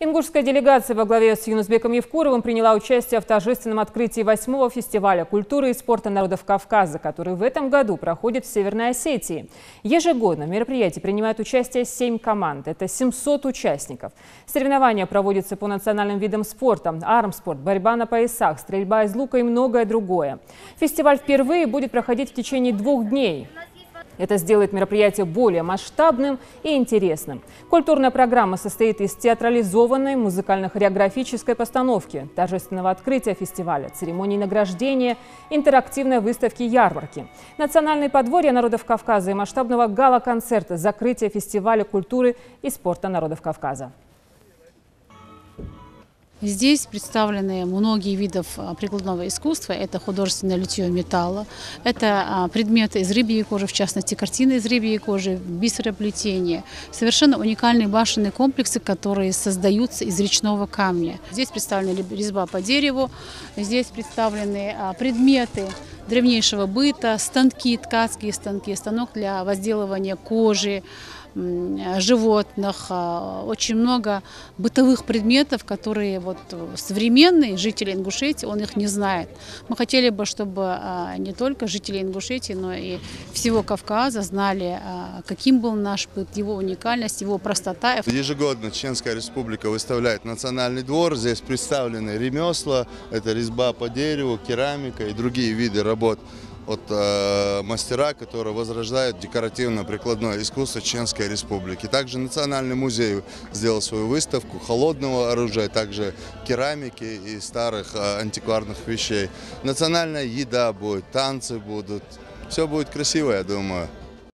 Ингушская делегация во главе с Юнусбеком Евкуровым приняла участие в торжественном открытии 8-го фестиваля культуры и спорта народов Кавказа, который в этом году проходит в Северной Осетии. Ежегодно в мероприятии принимают участие 7 команд. Это 700 участников. Соревнования проводятся по национальным видам спорта: армспорт, борьба на поясах, стрельба из лука и многое другое. Фестиваль впервые будет проходить в течение 2 дней. Это сделает мероприятие более масштабным и интересным. Культурная программа состоит из театрализованной музыкально-хореографической постановки, торжественного открытия фестиваля, церемонии награждения, интерактивной выставки-ярмарки, национальные подворья народов Кавказа и масштабного гала-концерта, закрытия фестиваля культуры и спорта народов Кавказа. Здесь представлены многие виды прикладного искусства. Это художественное литье металла, это предметы из рыбьей кожи, в частности картины из рыбьей кожи, бисероплетение. Совершенно уникальные башенные комплексы, которые создаются из речного камня. Здесь представлена резьба по дереву, здесь представлены предметы древнейшего быта, станки, ткацкие станки, станок для возделывания кожи животных, очень много бытовых предметов, которые современные жители Ингушетии, он их не знает. Мы хотели бы, чтобы не только жители Ингушетии, но и всего Кавказа знали, каким был наш быт, его уникальность, его простота. Ежегодно Чеченская Республика выставляет национальный двор. Здесь представлены ремесла, это резьба по дереву, керамика и другие виды работ от мастера, которые возрождают декоративно-прикладное искусство Чеченской Республики. Также Национальный музей сделал свою выставку холодного оружия, также керамики и старых антикварных вещей. Национальная еда будет, танцы будут. Все будет красиво, я думаю.